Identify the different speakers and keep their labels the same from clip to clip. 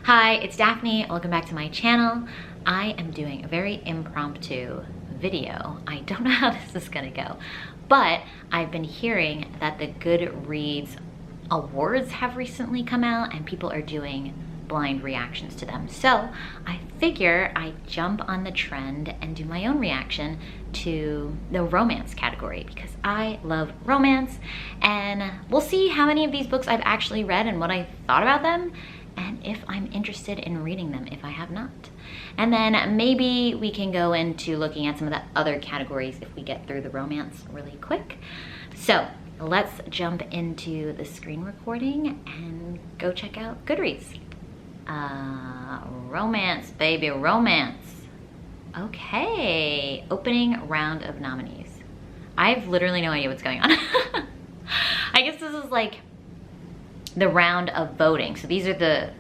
Speaker 1: Hi, it's Daphne. Welcome back to my channel. I am doing a very impromptu video. I don't know how this is gonna go, but I've been hearing that the Goodreads awards have recently come out and people are doing blind reactions to them. So I figure I jump on the trend and do my own reaction to the romance category because I love romance, and we'll see how many of these books I've actually read and what I thought about them, and if I'm interested in reading them if I have not. And then maybe we can go into looking at some of the other categories if we get through the romance really quick. So let's jump into the screen recording and go check out Goodreads. Romance, baby, romance. Okay, opening round of nominees. I have literally no idea what's going on. I guess this is like the round of voting. So these are the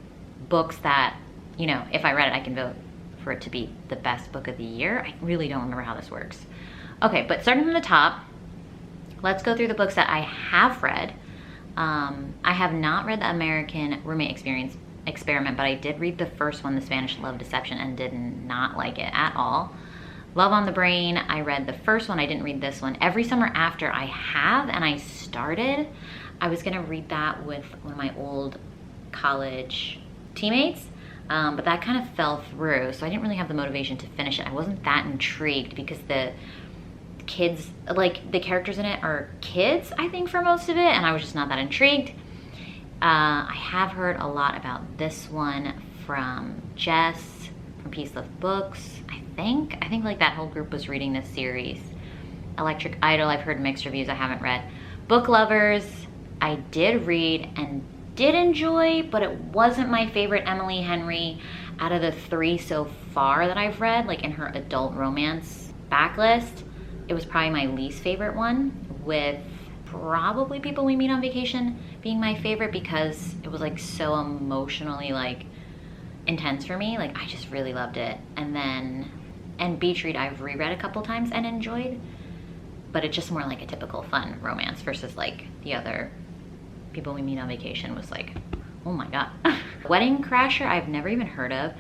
Speaker 1: books that, you know, if I read it, I can vote for it to be the best book of the year. I really don't remember how this works. Okay, but starting from the top, let's go through the books that I have read. I have not read the American Roommate Experiment, but I did read the first one, The Spanish Love Deception, and did not like it at all. Love on the Brain, I read the first one, I didn't read this one. Every Summer After I have, and I started. I was gonna read that with one of my old college teammates, but that kind of fell through, so I didn't really have the motivation to finish it. I wasn't that intrigued because the kids, like the characters in it are kids, I think, for most of it, and I was just not that intrigued. I have heard a lot about this one from Jess from Peace Love Books. I think like that whole group was reading this series. Electric Idol, I've heard mixed reviews, I haven't read. Book Lovers, I did read and did enjoy, but it wasn't my favorite Emily Henry out of the 3 so far that I've read, like in her adult romance backlist. It was probably my least favorite one, with probably People We Meet on Vacation being my favorite because it was like so emotionally like intense for me. Like I just really loved it. And Beach Read I've reread a couple times and enjoyed, but it's just more like a typical fun romance versus like the other People We Meet on Vacation was like, oh my god. Wedding Crasher I've never even heard of.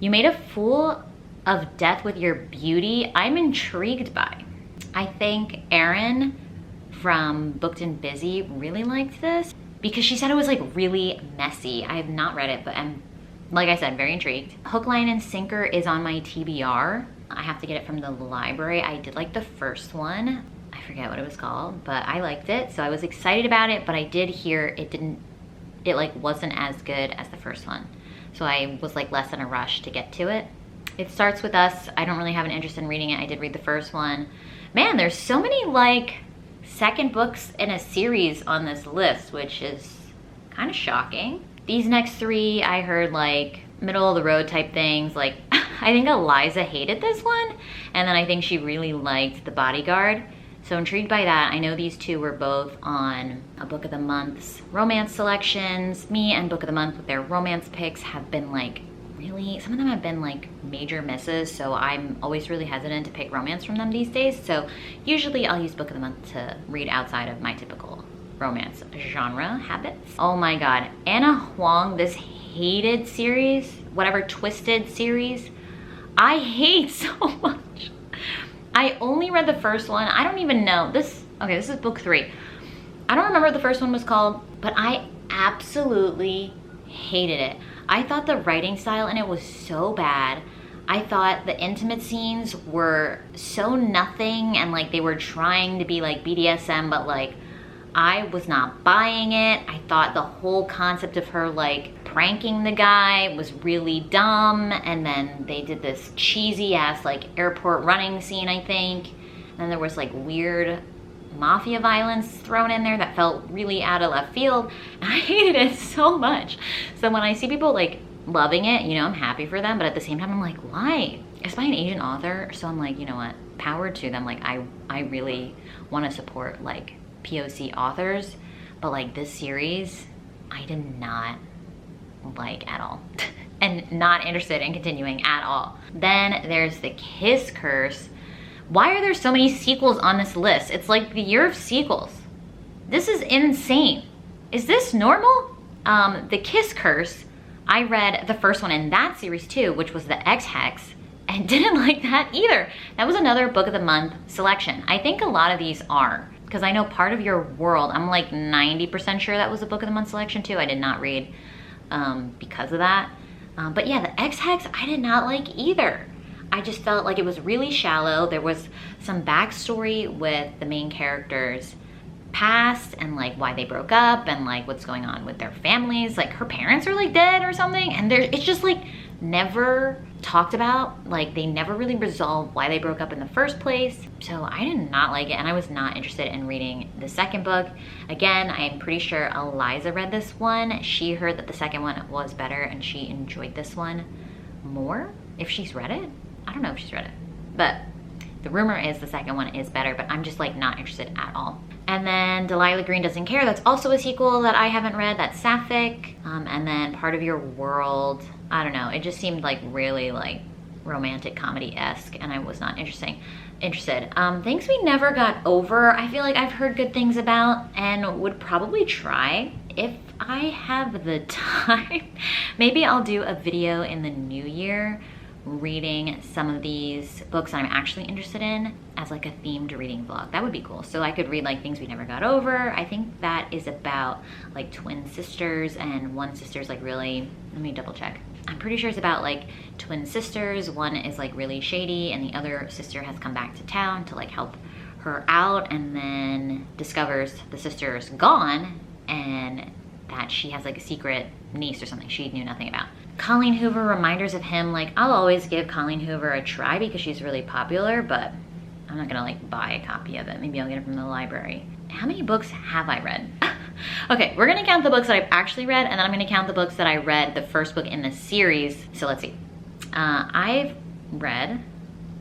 Speaker 1: You Made a Fool of Death with Your Beauty I'm intrigued by. I think Erin from Booked and Busy really liked this because she said it was like really messy. I have not read it, but I'm, like I said, very intrigued. Hook, Line, and Sinker is on my TBR. I have to get it from the library. I did like the first one. I forget what it was called, but I liked it, so I was excited about it, but I did hear it like wasn't as good as the first one. So I was like less in a rush to get to it. It Starts With Us. I don't really have an interest in reading it. I did read the first one. Man, there's so many like second books in a series on this list, which is kind of shocking. These next 3 I heard like middle of the road type things. Like I think Eliza hated this one, and then I think she really liked The Bodyguard. So intrigued by that. I know these 2 were both on a Book of the Month's romance selections. Me and Book of the Month with their romance picks have been like really, some of them have been like major misses, so I'm always really hesitant to pick romance from them these days. So usually I'll use Book of the Month to read outside of my typical romance genre habits. Oh my god, Anna Huang, this hated series, whatever Twisted series, I hate so much. I only read the first one. I don't even know this. Okay, this is book 3. I don't remember what the first one was called, but I absolutely hated it. I thought the writing style in it was so bad. I thought the intimate scenes were so nothing, and like they were trying to be like BDSM, but like I was not buying it. I thought the whole concept of her like pranking the guy was really dumb, and then they did this cheesy ass like airport running scene, I think. And then there was like weird mafia violence thrown in there that felt really out of left field. I hated it so much. So when I see people like loving it, you know, I'm happy for them, but at the same time I'm like, why? It's by an Asian author, so I'm like, you know what, power to them. Like I really want to support like POC authors, but like this series I did not like at all and not interested in continuing at all. Then there's The Kiss Curse. Why are there so many sequels on this list? It's like the year of sequels. This is insane. Is this normal? The Kiss Curse, I read the first one in that series too, which was the X-Hex, and didn't like that either. That was another book of the month selection. I think a lot of these are, because I know Part of Your World, I'm like 90% sure that was a book of the month selection too. I did not read because of that. But yeah, the X-Hex I did not like either. I just felt like it was really shallow. There was some backstory with the main characters' past and like why they broke up and like what's going on with their families. Like her parents are like dead or something, and it's just like never talked about. Like they never really resolved why they broke up in the first place. So I did not like it, and I was not interested in reading the second book. Again, I am pretty sure Eliza read this one. She heard that the second one was better and she enjoyed this one more. If she's read it, I don't know if she's read it, but the rumor is the second one is better, but I'm just like not interested at all. And then Delilah Green Doesn't Care, that's also a sequel that I haven't read, that's sapphic. And then Part of Your World, I don't know, it just seemed like really like romantic comedy-esque, and I was not interested. Things We Never Got Over, I feel like I've heard good things about and would probably try if I have the time. Maybe I'll do a video in the new year reading some of these books that I'm actually interested in as like a themed reading vlog. That would be cool. So I could read like Things We Never Got Over. I think that is about like twin sisters, and one sister's like really, let me double check. I'm pretty sure it's about like twin sisters. One is like really shady and the other sister has come back to town to like help her out, and then discovers the sister's gone and that she has like a secret niece or something she knew nothing about. Colleen Hoover, reminders of him, like I'll always give Colleen Hoover a try because she's really popular, but I'm not gonna like buy a copy of it. Maybe I'll get it from the library. How many books have I read? Okay, we're gonna count the books that I've actually read, and then I'm gonna count the books that I read the first book in the series. So let's see. I've read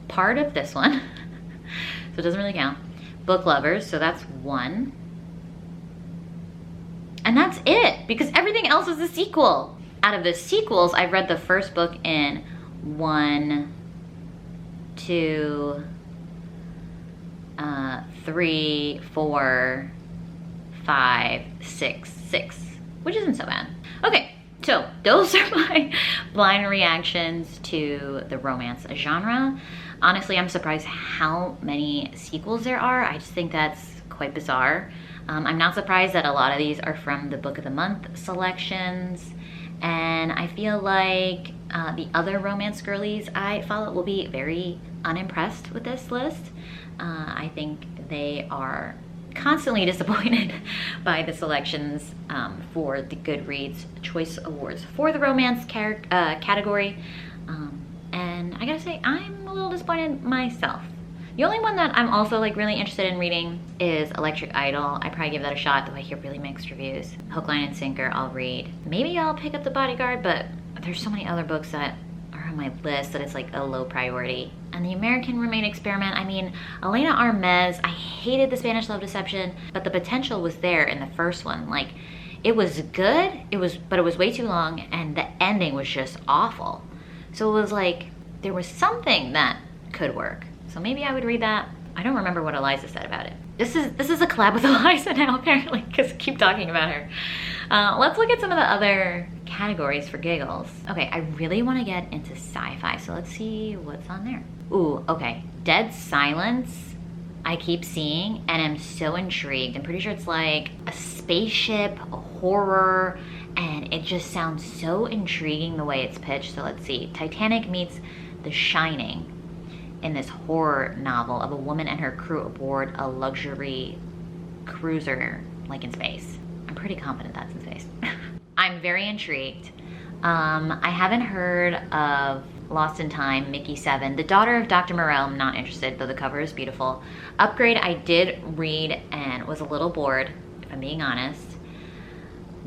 Speaker 1: part of this one, so it doesn't really count. Book Lovers, so that's one. And that's it, because everything else is a sequel. Out of the sequels, I've read the first book in 1, 2, 3, 4, 5, 6, which isn't so bad. Okay, so those are my blind reactions to the romance genre. Honestly, I'm surprised how many sequels there are. I just think that's quite bizarre. I'm not surprised that a lot of these are from the Book of the Month selections. And I feel like the other romance girlies I follow will be very unimpressed with this list. I think they are constantly disappointed by the selections for the Goodreads Choice Awards for the romance category. And I gotta say, I'm a little disappointed myself. The only one that I'm also like really interested in reading is Electric Idol. I probably give that a shot, though I hear really mixed reviews. Hook, Line, and Sinker, I'll read. Maybe I'll pick up The Bodyguard, but there's so many other books that are on my list that it's like a low priority. And The American Roommate Experiment, I mean, Elena Armez, I hated The Spanish Love Deception, but the potential was there in the first one. Like, it was good, but it was way too long, and the ending was just awful. So it was like, there was something that could work. So maybe I would read that. I don't remember what Eliza said about it. This is a collab with Eliza now, apparently, because I keep talking about her. Let's look at some of the other categories for giggles. Okay, I really want to get into sci-fi, so let's see what's on there. Ooh, okay. Dead Silence, I keep seeing, and I'm so intrigued. I'm pretty sure it's like a spaceship, a horror, and it just sounds so intriguing the way it's pitched. So let's see. Titanic meets The Shining in this horror novel of a woman and her crew aboard a luxury cruiser, like in space. I'm pretty confident that's in space. I'm very intrigued. I haven't heard of Lost in Time, Mickey 7. The Daughter of Dr. Moreau, I'm not interested, though the cover is beautiful. Upgrade, I did read and was a little bored, if I'm being honest.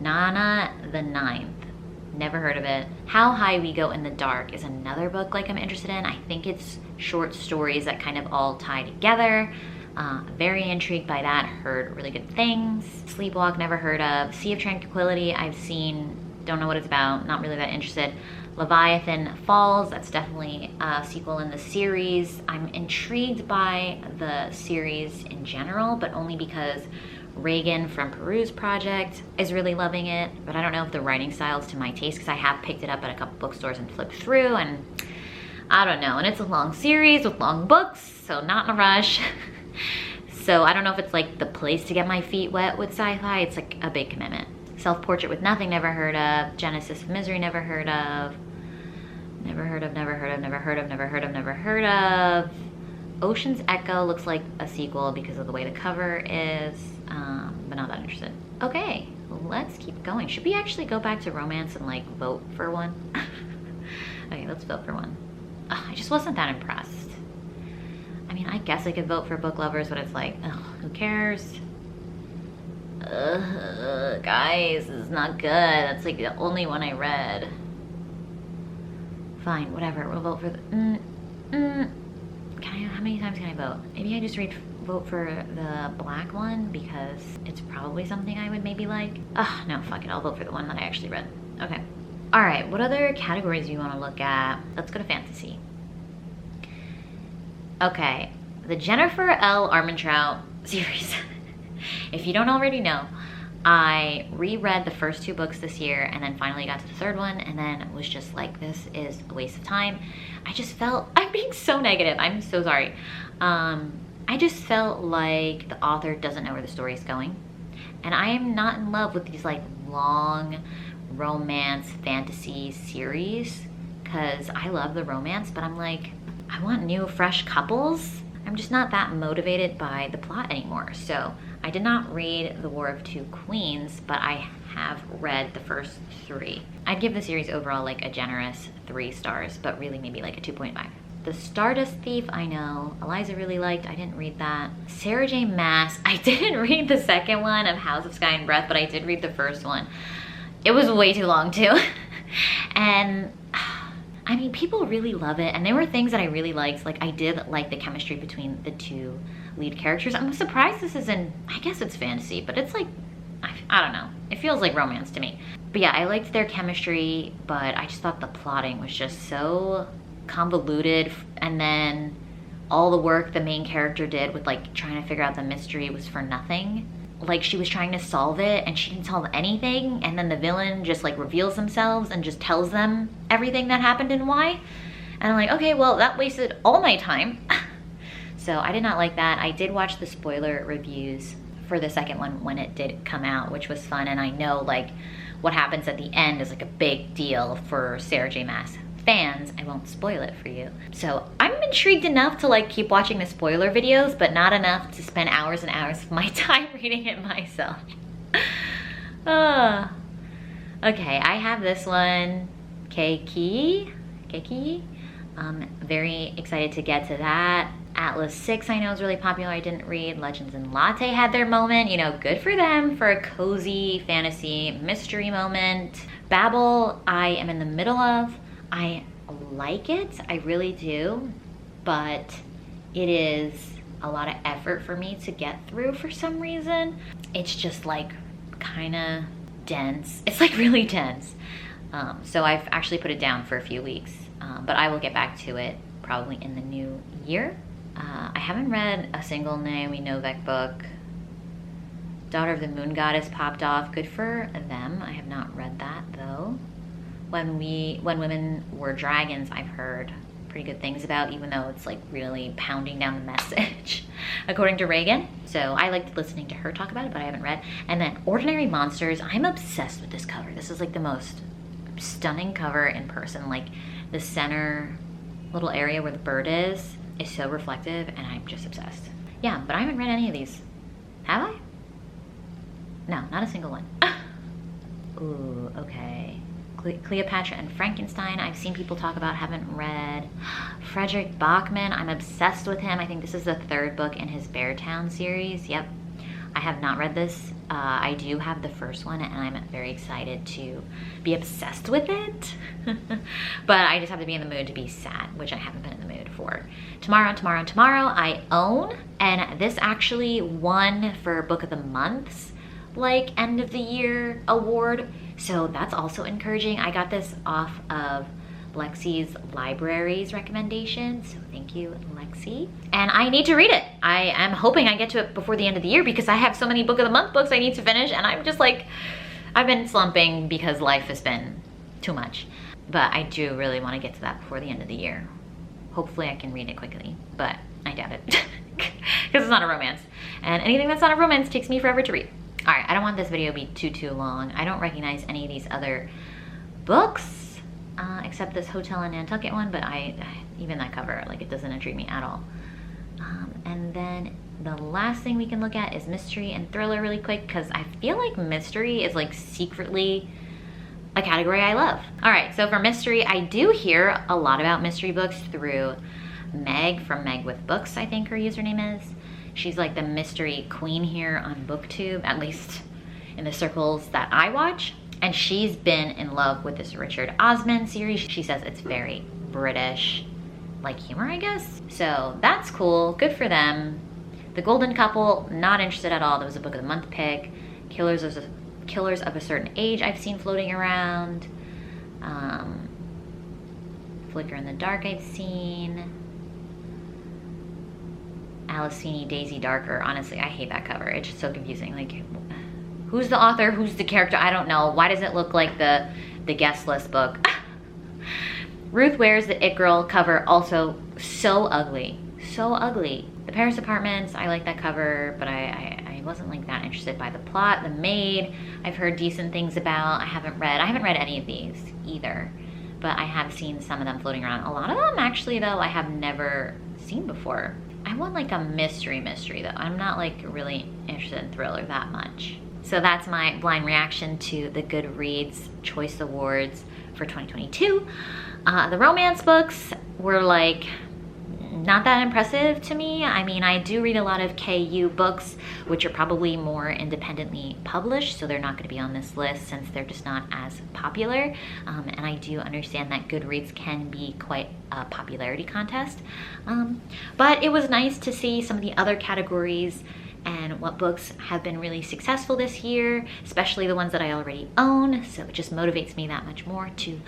Speaker 1: Nana the Ninth, never heard of it. How High We Go in the Dark is another book like I'm interested in. I think it's short stories that kind of all tie together. Very intrigued by that, heard really good things. Sleepwalk, never heard of. Sea of Tranquility, I've seen, don't know what it's about, not really that interested. Leviathan Falls, that's definitely a sequel in the series. I'm intrigued by the series in general, but only because Reagan from Peru's project is really loving it, but I don't know if the writing style is to my taste because I have picked it up at a couple bookstores and flipped through, and I don't know. And it's a long series with long books, so not in a rush. So I don't know if it's like the place to get my feet wet with sci-fi. It's like a big commitment. Self-Portrait with Nothing, never heard of. Genesis of Misery, never heard of. Never heard of, never heard of, never heard of, never heard of, never heard of. Ocean's Echo looks like a sequel because of the way the cover is, but not that interested. Okay, let's keep going. Should we actually go back to romance and like vote for one? Okay, let's vote for one. Ugh, I just wasn't that impressed. I mean, I guess I could vote for book lovers, but it's like, ugh, who cares? Guys, this is not good. That's like the only one I read. Fine, whatever. We'll vote for the. How many times can I vote? Maybe I just vote for the black one because it's probably something I would maybe like. Ugh, no, fuck it. I'll vote for the one that I actually read. Okay. All right. What other categories do you want to look at? Let's go to fantasy. Okay, the Jennifer L. Armentrout series. If you don't already know, I reread the first 2 books this year and then finally got to the 3rd one and then was just like, this is a waste of time. I just felt, I'm being so negative, I'm so sorry. I just felt like the author doesn't know where the story is going. And I am not in love with these like long romance fantasy series because I love the romance, but I'm like, I want new fresh couples. I'm just not that motivated by the plot anymore. So I did not read The War of Two Queens, but I have read the first 3. I'd give the series overall like a generous 3 stars, but really maybe like a 2.5. The Stardust Thief, I know Eliza really liked. I didn't read that. Sarah J. Maas, I didn't read the second one of House of Sky and Breath, but I did read the first one. It was way too long too. And I mean, people really love it, and there were things that I really liked. Like, I did like the chemistry between the 2 lead characters. I'm surprised this isn't, I guess it's fantasy, but it's like, I don't know. It feels like romance to me. But yeah, I liked their chemistry, but I just thought the plotting was just so convoluted, and then all the work the main character did with like trying to figure out the mystery was for nothing. Like, she was trying to solve it and she didn't solve anything, and then the villain just like reveals themselves and just tells them everything that happened and why. And I'm like, okay, well, that wasted all my time. So I did not like that. I did watch the spoiler reviews for the second one when it did come out, which was fun, and I know like what happens at the end is like a big deal for Sarah J. Maas fans. I won't spoil it for you. So I'm intrigued enough to like keep watching the spoiler videos, but not enough to spend hours and hours of my time reading it myself. Okay, I have this one, Keiki. Very excited to get to that. Atlas 6 I know is really popular. I didn't read. Legends and Latte had their moment. You know, good for them for a cozy fantasy mystery moment. Babel I am in the middle of. I like it, I really do, but it is a lot of effort for me to get through for some reason. It's just like kind of dense. It's like really dense. So I've actually put it down for a few weeks, but I will get back to it probably in the new year. I haven't read a single Naomi Novik book. Daughter of the Moon Goddess popped off. Good for them. I have not read that though. When Women Were Dragons, I've heard pretty good things about, even though it's like really pounding down the message, according to Reagan. So I liked listening to her talk about it, but I haven't read. And then Ordinary Monsters, I'm obsessed with this cover. This is like the most stunning cover in person. Like the center little area where the bird is so reflective, and I'm just obsessed. Yeah, but I haven't read any of these. Have I? No, not a single one. Ooh, okay. Cleopatra and Frankenstein, I've seen people talk about, haven't read. Frederick Bachman, I'm obsessed with him. I think this is the 3rd book in his Beartown series. Yep, I have not read this. I do have the first one, and I'm very excited to be obsessed with it. But I just have to be in the mood to be sad, which I haven't been in the mood for. Tomorrow I own, and this actually won for Book of the Month's like end of the year award. So that's also encouraging. I got this off of Lexi's libraries recommendations. So thank you, Lexi. And I need to read it. I am hoping I get to it before the end of the year because I have so many book of the month books I need to finish, and I'm just like, I've been slumping because life has been too much. But I do really want to get to that before the end of the year. Hopefully I can read it quickly, but I doubt it because it's not a romance. And anything that's not a romance takes me forever to read. All right, I don't want this video to be too long. I don't recognize any of these other books except this Hotel in Nantucket one, but even that cover, like, it doesn't intrigue me at all. And then the last thing we can look at is mystery and thriller really quick, because I feel like mystery is like secretly a category I love. All right, so for mystery, I do hear a lot about mystery books through Meg from Meg with Books, I think her username is. She's like the mystery queen here on BookTube, at least in the circles that I watch. And she's been in love with this Richard Osman series. She says it's very British, like humor, I guess. So that's cool, good for them. The Golden Couple, not interested at all. That was a book of the month pick. Killers of a Certain Age I've seen floating around. Flicker in the Dark I've seen. Alicini Daisy Darker. Honestly, I hate that cover. It's just so confusing. Like, who's the author? Who's the character? I don't know. Why does it look like the guest list book? Ruth Ware's The It Girl cover, also so ugly. So ugly. The Paris Apartments, I like that cover, but I wasn't like that interested by the plot. The Maid, I've heard decent things about. I haven't read any of these either, but I have seen some of them floating around. A lot of them actually though I have never seen before. I want like a mystery though. I'm not like really interested in thriller that much. So that's my blind reaction to the Goodreads Choice Awards for 2022. The romance books were like not that impressive to me. I mean, I do read a lot of KU books, which are probably more independently published, so they're not going to be on this list since they're just not as popular. And I do understand that Goodreads can be quite a popularity contest. But it was nice to see some of the other categories and what books have been really successful this year, especially the ones that I already own. So it just motivates me that much more to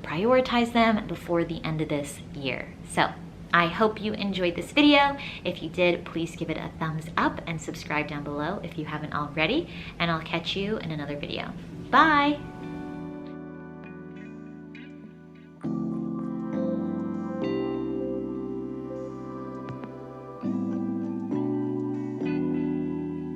Speaker 1: prioritize them before the end of this year. So I hope you enjoyed this video. If you did, please give it a thumbs up and subscribe down below if you haven't already, and I'll catch you in another video. Bye!